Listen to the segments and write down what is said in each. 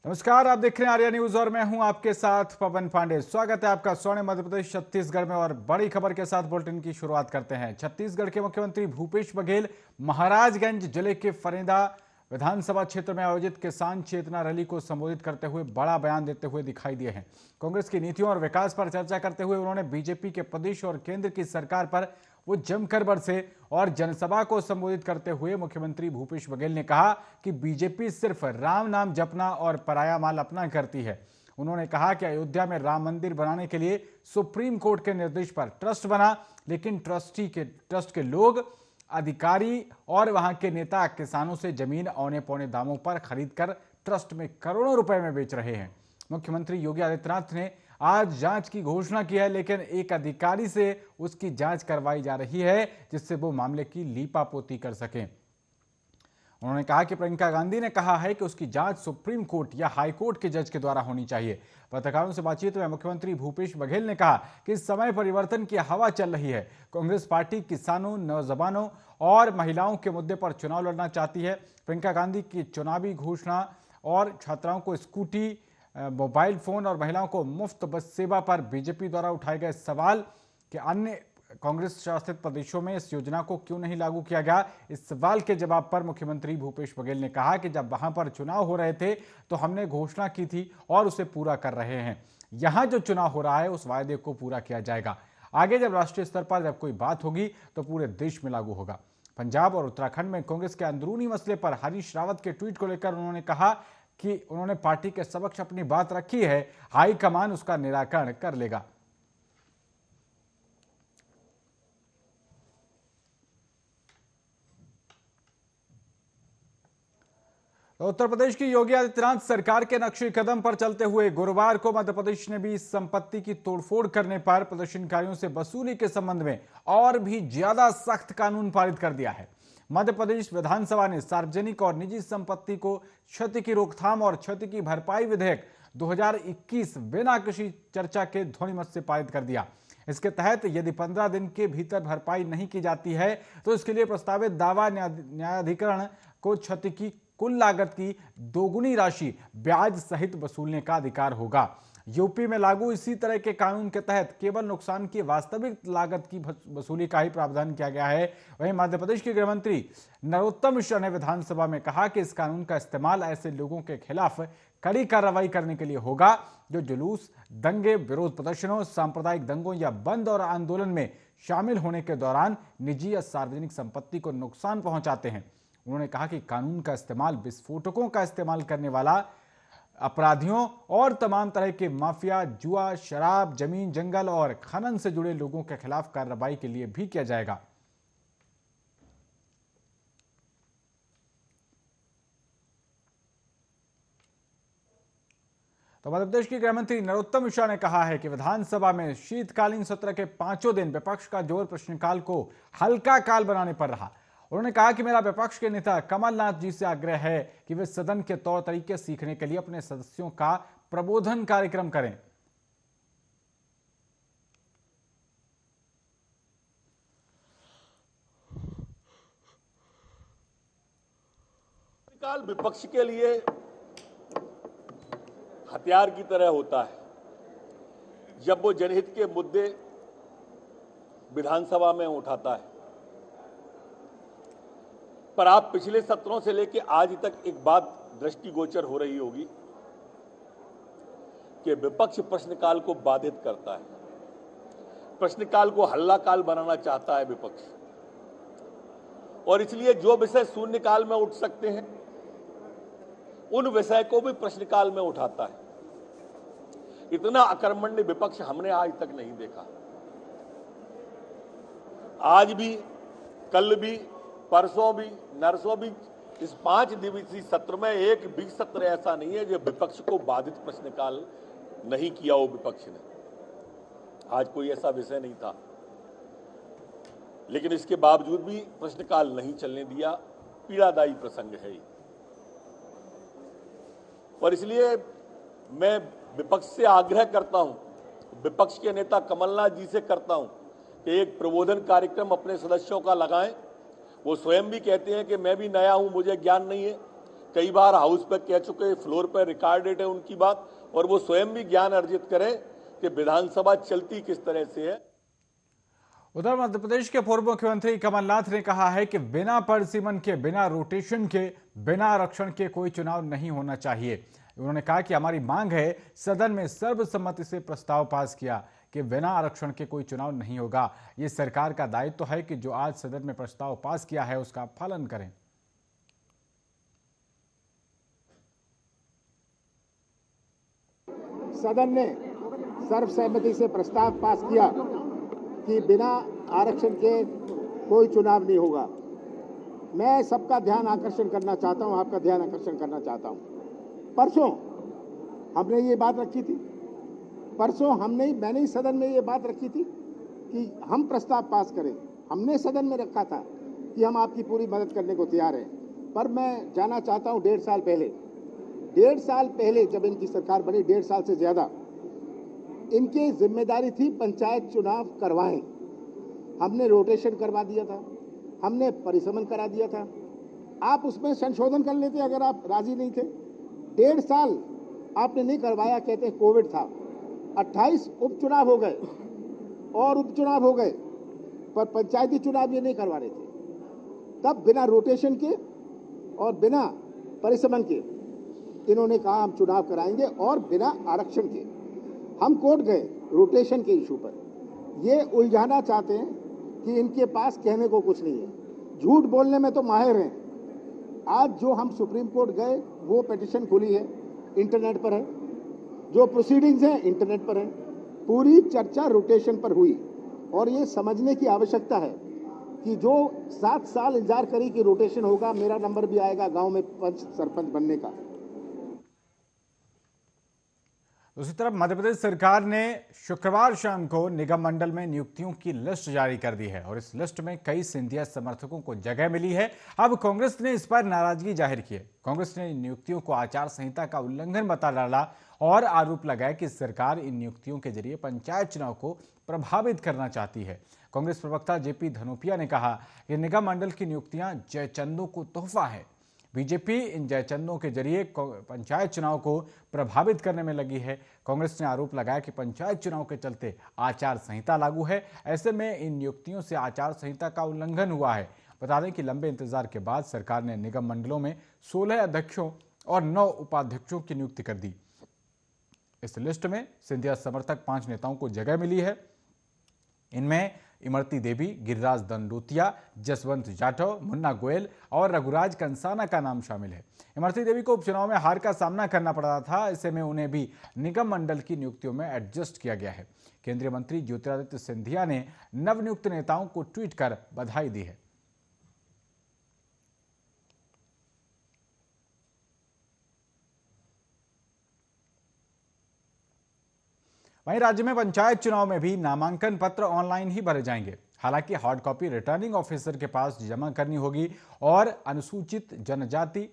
नमस्कार, आप देख रहे हैं आर्या न्यूज और मैं हूं आपके साथ पवन पांडे। स्वागत है आपका स्वर्ण मध्य प्रदेश छत्तीसगढ़ में। और बड़ी खबर के साथ बुलेटिन की शुरुआत करते हैं। छत्तीसगढ़ के मुख्यमंत्री भूपेश बघेल महाराजगंज जिले के फरेंदा विधानसभा क्षेत्र में आयोजित किसान चेतना रैली को संबोधित करते हुए बड़ा बयान देते हुए दिखाई दिए हैं। कांग्रेस की नीतियों और विकास पर चर्चा करते हुए उन्होंने बीजेपी के प्रदेश और केंद्र की सरकार पर वो जमकर बरसे। और जनसभा को संबोधित करते हुए मुख्यमंत्री भूपेश बघेल ने कहा कि बीजेपी सिर्फ राम नाम जपना और पराया माल अपना करती है। उन्होंने कहा कि अयोध्या में राम मंदिर बनाने के लिए सुप्रीम कोर्ट के निर्देश पर ट्रस्ट बना, लेकिन ट्रस्ट के लोग, अधिकारी और वहां के नेता किसानों से जमीन औने पौने दामों पर खरीदकर ट्रस्ट में करोड़ों रुपए में बेच रहे हैं। मुख्यमंत्री योगी आदित्यनाथ ने आज जांच की घोषणा की है, लेकिन एक अधिकारी से उसकी जांच करवाई जा रही है जिससे वो मामले की लीपापोती कर सकें। उन्होंने कहा कि प्रियंका गांधी ने कहा है कि उसकी जांच सुप्रीम कोर्ट या हाई कोर्ट के जज के द्वारा होनी चाहिए। पत्रकारों से बातचीत में मुख्यमंत्री भूपेश बघेल ने कहा कि इस समय परिवर्तन की हवा चल रही है। कांग्रेस पार्टी किसानों, नौजवानों और महिलाओं के मुद्दे पर चुनाव लड़ना चाहती है। प्रियंका गांधी की चुनावी घोषणा और छात्राओं को स्कूटी, मोबाइल फोन और महिलाओं को मुफ्त बस सेवा पर बीजेपी द्वारा उठाए गए सवाल कि अन्य कांग्रेस शासित प्रदेशों में इस योजना को क्यों नहीं लागू किया गया, इस सवाल के जवाब पर मुख्यमंत्री भूपेश बघेल ने कहा कि जब वहां पर चुनाव हो रहे थे तो हमने घोषणा की थी और उसे पूरा कर रहे हैं। यहां जो चुनाव हो रहा है उस वायदे को पूरा किया जाएगा। आगे जब राष्ट्रीय स्तर पर जब कोई बात होगी तो पूरे देश में लागू होगा। पंजाब और उत्तराखंड में कांग्रेस के अंदरूनी मसले पर हरीश रावत के ट्वीट को लेकर उन्होंने कहा कि उन्होंने पार्टी के समक्ष अपनी बात रखी है, हाईकमान उसका निराकरण कर लेगा। तो उत्तर प्रदेश की योगी आदित्यनाथ सरकार के नक्शे कदम पर चलते हुए गुरुवार को मध्य प्रदेश ने भी संपत्ति की तोड़फोड़ करने पर प्रदर्शनकारियों से वसूली के संबंध में और भी ज्यादा सख्त कानून पारित कर दिया है। मध्य प्रदेश विधानसभा ने सार्वजनिक और निजी संपत्ति को क्षति की रोकथाम और क्षति की भरपाई विधेयक 2021 बिना किसी चर्चा के ध्वनिमत से पारित कर दिया। इसके तहत यदि 15 दिन के भीतर भरपाई नहीं की जाती है तो इसके लिए प्रस्तावित दावा न्यायाधिकरण को क्षति की कुल लागत की दोगुनी राशि ब्याज सहित वसूलने का अधिकार होगा। यूपी में लागू इसी तरह के कानून के तहत केवल नुकसान की वास्तविक लागत की वसूली का ही प्रावधान किया गया है। वहीं मध्य प्रदेश के गृह मंत्री नरोत्तम मिश्रा ने विधानसभा में कहा कि इस कानून का इस्तेमाल ऐसे लोगों के खिलाफ कड़ी कार्रवाई करने के लिए होगा जो जुलूस, दंगे, विरोध प्रदर्शनों, सांप्रदायिक दंगों या बंद और आंदोलन में शामिल होने के दौरान निजी या सार्वजनिक संपत्ति को नुकसान पहुंचाते हैं। उन्होंने कहा कि कानून का इस्तेमाल विस्फोटकों का इस्तेमाल करने वाला अपराधियों और तमाम तरह के माफिया, जुआ, शराब, जमीन, जंगल और खनन से जुड़े लोगों के खिलाफ कार्रवाई के लिए भी किया जाएगा। तो मध्य प्रदेश के गृह मंत्री नरोत्तम मिश्रा ने कहा है कि विधानसभा में शीतकालीन सत्र के 5 दिन विपक्ष का जोर प्रश्नकाल को हल्का काल बनाने पर रहा। उन्होंने कहा कि मेरा विपक्ष के नेता कमलनाथ जी से आग्रह है कि वे सदन के तौर तरीके सीखने के लिए अपने सदस्यों का प्रबोधन कार्यक्रम करें। काल विपक्ष के लिए हथियार की तरह होता है जब वो जनहित के मुद्दे विधानसभा में उठाता है। पर आप पिछले सत्रों से लेकर आज तक एक बात दृष्टिगोचर हो रही होगी कि विपक्ष प्रश्नकाल को बाधित करता है, प्रश्नकाल को हल्ला काल बनाना चाहता है विपक्ष, और इसलिए जो विषय शून्यकाल में उठ सकते हैं उन विषय को भी प्रश्नकाल में उठाता है। इतना अकर्मण्य विपक्ष हमने आज तक नहीं देखा। आज भी, कल भी, परसों भी, नरसों भी इस 5 दिवसीय सत्र में एक भी सत्र ऐसा नहीं है जो विपक्ष को बाधित प्रश्नकाल नहीं किया हो विपक्ष ने। आज कोई ऐसा विषय नहीं था, लेकिन इसके बावजूद भी प्रश्नकाल नहीं चलने दिया। पीड़ादायी प्रसंग है ये, और इसलिए मैं विपक्ष से आग्रह करता हूं, विपक्ष के नेता कमलनाथ जी से करता हूं कि एक प्रबोधन कार्यक्रम अपने सदस्यों का लगाएं। वो स्वयं भी कहते हैं कि मैं भी नया हूं, मुझे ज्ञान नहीं है, कई बार हाउस पे कह चुके, फ्लोर पे रिकॉर्डेड है उनकी बात, और वो स्वयं भी ज्ञान अर्जित करें कि विधानसभा चलती किस तरह से है। उधर मध्य प्रदेश के पूर्व मुख्यमंत्री कमलनाथ ने कहा है कि बिना परिसीमन के, बिना रोटेशन के, बिना आरक्षण के कोई चुनाव नहीं होना चाहिए। उन्होंने कहा कि हमारी मांग है, सदन में सर्वसम्मति से प्रस्ताव पास किया कि बिना आरक्षण के कोई चुनाव नहीं होगा। ये सरकार का दायित्व है कि जो आज सदन में प्रस्ताव पास किया है उसका पालन करें। सदन ने सर्वसहमति से प्रस्ताव पास किया कि बिना आरक्षण के कोई चुनाव नहीं होगा। मैं सबका ध्यान आकर्षण करना चाहता हूं, आपका ध्यान आकर्षण करना चाहता हूं। परसों हमने ये बात रखी थी, मैंने ही सदन में ये बात रखी थी कि हम प्रस्ताव पास करें। हमने सदन में रखा था कि हम आपकी पूरी मदद करने को तैयार हैं। पर मैं जाना चाहता हूं, 1.5 साल पहले जब इनकी सरकार बनी, 1.5 साल से ज्यादा, इनकी जिम्मेदारी थी पंचायत चुनाव करवाएं। हमने रोटेशन करवा दिया था, हमने परिसमन करा दिया था। आप उसमें संशोधन कर लेते अगर आप राजी नहीं थे। 1.5 साल आपने नहीं करवाया, कहते कोविड था। 28 उपचुनाव हो गए और उपचुनाव हो गए, पर पंचायती चुनाव ये नहीं करवा रहे थे। तब बिना रोटेशन के और बिना परिसमन के इन्होंने कहा हम चुनाव कराएंगे, और बिना आरक्षण के। हम कोर्ट गए रोटेशन के इशू पर। ये उलझाना चाहते हैं कि इनके पास कहने को कुछ नहीं है, झूठ बोलने में तो माहिर हैं। आज जो हम सुप्रीम कोर्ट गए, वो पिटीशन खुली है, इंटरनेट पर है, जो प्रोसीडिंग्स हैं इंटरनेट पर है। पूरी चर्चा रोटेशन पर हुई, और ये समझने की आवश्यकता है कि जो 7 साल इंतजार करी कि रोटेशन होगा, मेरा नंबर भी आएगा गांव में पंच सरपंच बनने का। दूसरी तरफ मध्य प्रदेश सरकार ने शुक्रवार शाम को निगम मंडल में नियुक्तियों की लिस्ट जारी कर दी है, और इस लिस्ट में कई सिंधिया समर्थकों को जगह मिली है। अब कांग्रेस ने इस पर नाराजगी जाहिर की है। कांग्रेस ने इन नियुक्तियों को आचार संहिता का उल्लंघन बता डाला और आरोप लगाया कि सरकार इन नियुक्तियों के जरिए पंचायत चुनाव को प्रभावित करना चाहती है। कांग्रेस प्रवक्ता जेपी धनोपिया ने कहा कि निगम मंडल की नियुक्तियां जयचंदों को तोहफा है। बीजेपी इन जयचंदों के जरिए पंचायत चुनाव को प्रभावित करने में लगी है। कांग्रेस ने आरोप लगाया कि पंचायत चुनाव के चलते आचार संहिता लागू है, ऐसे में इन नियुक्तियों से आचार संहिता का उल्लंघन हुआ है। बता दें कि लंबे इंतजार के बाद सरकार ने निगम मंडलों में 16 अध्यक्षों और 9 उपाध्यक्षों की नियुक्ति कर दी। इस लिस्ट में सिंधिया समर्थक 5 नेताओं को जगह मिली है। इनमें इमरती देवी, गिरिराज दंडोतिया, जसवंत जाटव, मुन्ना गोयल और रघुराज कंसाना का नाम शामिल है। इमरती देवी को उपचुनाव में हार का सामना करना पड़ा था, ऐसे में उन्हें भी निगम मंडल की नियुक्तियों में एडजस्ट किया गया है। केंद्रीय मंत्री ज्योतिरादित्य सिंधिया ने नवनियुक्त नेताओं को ट्वीट कर बधाई दी है। वहीं राज्य में पंचायत चुनाव में भी नामांकन पत्र ऑनलाइन ही भरे जाएंगे। हालांकि हार्ड कॉपी रिटर्निंग ऑफिसर के पास जमा करनी होगी, और अनुसूचित जनजाति,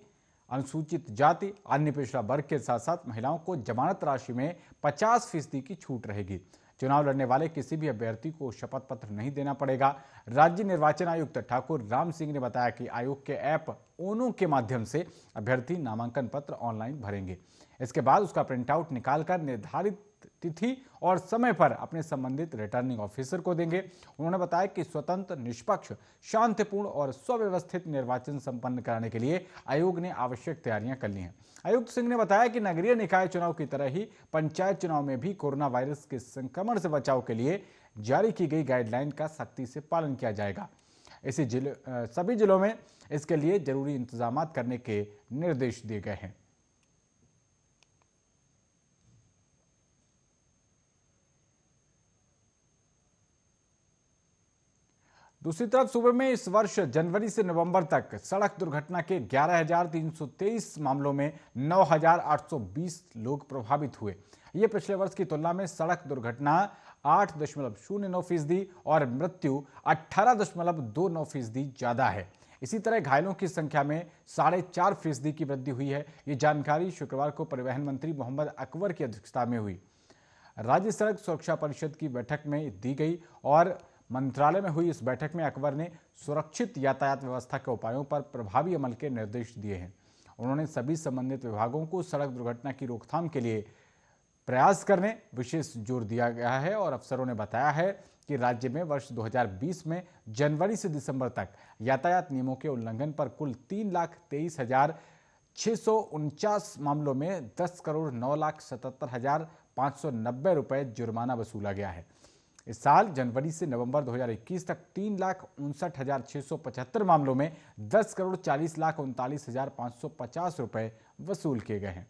अनुसूचित जाति, अन्य पिछड़ा वर्ग के साथ साथ महिलाओं को जमानत राशि में 50% की छूट रहेगी। चुनाव लड़ने वाले किसी भी अभ्यर्थी को शपथ पत्र नहीं देना पड़ेगा। राज्य निर्वाचन आयुक्त ठाकुर राम सिंह ने बताया कि आयोग के ऐप ओनो के माध्यम से अभ्यर्थी नामांकन पत्र ऑनलाइन भरेंगे। इसके बाद उसका प्रिंटआउट निकालकर निर्धारित तिथि और समय पर अपने संबंधित रिटर्निंग ऑफिसर को देंगे। उन्होंने बताया कि स्वतंत्र, निष्पक्ष, शांतिपूर्ण और सुव्यवस्थित निर्वाचन संपन्न कराने के लिए आयोग ने आवश्यक तैयारियां कर ली हैं। आयुक्त सिंह ने बताया कि नगरीय निकाय चुनाव की तरह ही पंचायत चुनाव में भी कोरोना वायरस के संक्रमण से बचाव के लिए जारी की गई गाइडलाइन का सख्ती से पालन किया जाएगा। सभी जिलों में इसके लिए जरूरी इंतजाम करने के निर्देश दिए गए हैं। दूसरी तरफ सूबे में इस वर्ष जनवरी से नवंबर तक सड़क दुर्घटना के 11,323 मामलों में 9,820 लोग प्रभावित हुए। ये पिछले वर्ष की तुलना में सड़क दुर्घटना 8.09% और मृत्यु 18.29% ज्यादा है। इसी तरह घायलों की संख्या में 4.5% की वृद्धि हुई है। ये जानकारी शुक्रवार को परिवहन मंत्री मोहम्मद अकबर की अध्यक्षता में हुई राज्य सड़क सुरक्षा परिषद की बैठक में दी गई, और मंत्रालय में हुई इस बैठक में अकबर ने सुरक्षित यातायात व्यवस्था के उपायों पर प्रभावी अमल के निर्देश दिए हैं। उन्होंने सभी संबंधित विभागों को सड़क दुर्घटना की रोकथाम के लिए प्रयास करने विशेष जोर दिया गया है और अफसरों ने बताया है कि राज्य में वर्ष 2020 में जनवरी से दिसंबर तक यातायात नियमों के उल्लंघन पर कुल 3,23,649 मामलों में 10,09,77,590 रुपए जुर्माना वसूला गया है। इस साल जनवरी से नवंबर 2021 तक 3,59,675 मामलों में 10,40,39,550 रुपए वसूल किए गए हैं।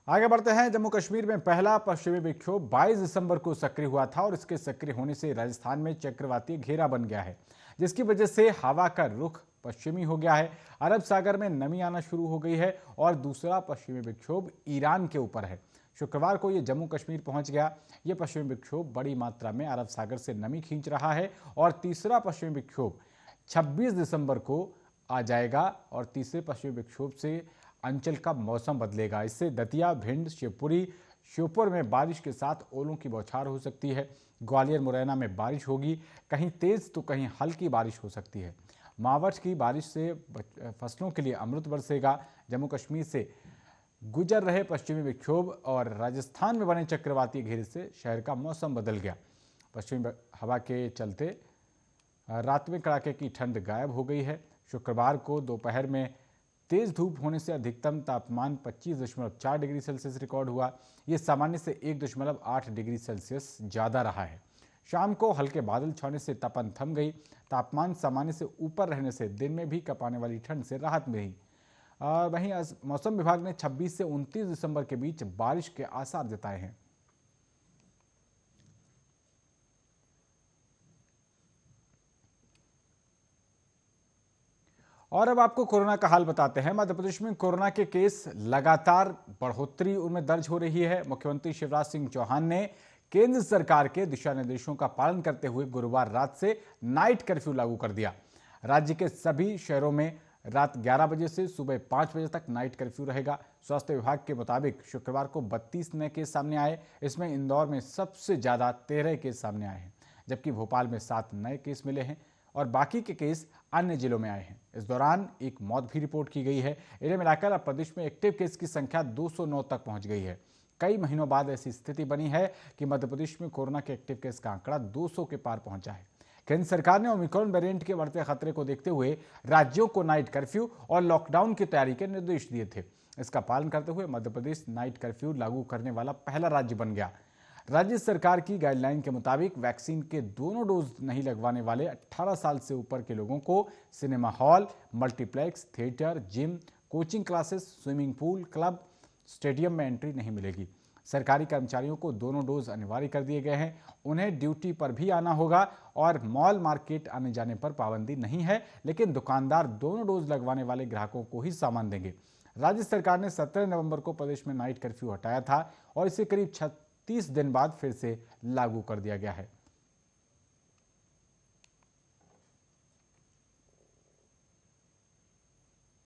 आगे बढ़ते हैं। जम्मू कश्मीर में पहला पश्चिमी विक्षोभ 22 दिसंबर को सक्रिय हुआ था और इसके सक्रिय होने से राजस्थान में चक्रवातीय घेरा बन गया है, जिसकी वजह से हवा का रुख पश्चिमी हो गया है। अरब सागर में नमी आना शुरू हो गई है और दूसरा पश्चिमी विक्षोभ ईरान के ऊपर है। शुक्रवार को यह जम्मू कश्मीर पहुंच गया। यह पश्चिमी विक्षोभ बड़ी मात्रा में अरब सागर से नमी खींच रहा है और तीसरा पश्चिमी विक्षोभ 26 दिसंबर को आ जाएगा और तीसरे पश्चिमी विक्षोभ से अंचल का मौसम बदलेगा। इससे दतिया, भिंड, शिवपुरी, श्योपुर में बारिश के साथ ओलों की बौछार हो सकती है। ग्वालियर, मुरैना में बारिश होगी, कहीं तेज तो कहीं हल्की बारिश हो सकती है। मावठ की बारिश से फसलों के लिए अमृत बरसेगा। जम्मू कश्मीर से गुजर रहे पश्चिमी विक्षोभ और राजस्थान में बने चक्रवातीय घेरे से शहर का मौसम बदल गया। पश्चिमी हवा के चलते रात में कड़ाके की ठंड गायब हो गई है। शुक्रवार को दोपहर में तेज धूप होने से अधिकतम तापमान 25.4 डिग्री सेल्सियस रिकॉर्ड हुआ। यह सामान्य से 1.8 डिग्री सेल्सियस ज़्यादा रहा है। शाम को हल्के बादल छाने से तपन थम गई। तापमान सामान्य से ऊपर रहने से दिन में भी कपाने वाली ठंड से राहत मिली। वहीं मौसम विभाग ने 26 से 29 दिसंबर के बीच बारिश के आसार जताए हैं। और अब आपको कोरोना का हाल बताते हैं। मध्य प्रदेश में कोरोना के केस लगातार बढ़ोतरी उनमें दर्ज हो रही है। मुख्यमंत्री शिवराज सिंह चौहान ने केंद्र सरकार के दिशा निर्देशों का पालन करते हुए गुरुवार रात से नाइट कर्फ्यू लागू कर दिया। राज्य के सभी शहरों में रात 11 बजे से सुबह 5 बजे तक नाइट कर्फ्यू रहेगा। स्वास्थ्य विभाग के मुताबिक शुक्रवार को 32 नए केस सामने आए। इसमें इंदौर में सबसे ज्यादा 13 केस सामने आए हैं, जबकि भोपाल में 7 नए केस मिले हैं और बाकी के केस अन्य जिलों में आए हैं। इस दौरान एक मौत भी रिपोर्ट की गई है। इन्हें मिलाकर अब प्रदेश में एक्टिव केस की संख्या 209 तक पहुंच गई है। कई महीनों बाद ऐसी स्थिति बनी है कि मध्य प्रदेश में कोरोना के एक्टिव केस का आंकड़ा 200 के पार पहुंचा है। केंद्र सरकार ने ओमिक्रॉन वेरिएंट के बढ़ते खतरे को देखते हुए राज्यों को नाइट कर्फ्यू और लॉकडाउन की तैयारी के निर्देश दिए थे। इसका पालन करते हुए मध्य प्रदेश नाइट कर्फ्यू लागू करने वाला पहला राज्य बन गया। राज्य सरकार की गाइडलाइन के मुताबिक वैक्सीन के दोनों डोज नहीं लगवाने वाले 18 साल से ऊपर के लोगों को cinema hall, multiplex, theatre, gym, coaching classes, swimming pool, club, stadium में एंट्री नहीं मिलेगी। सरकारी कर्मचारियों को दोनों डोज अनिवार्य कर दिए गए हैं। उन्हें ड्यूटी पर भी आना होगा और मॉल मार्केट आने जाने पर पाबंदी नहीं है, लेकिन दुकानदार दोनों डोज लगवाने वाले ग्राहकों को ही सामान देंगे। राज्य सरकार ने 17 नवंबर को प्रदेश में नाइट कर्फ्यू हटाया था और इसे करीब 36 दिन बाद फिर से लागू कर दिया गया है।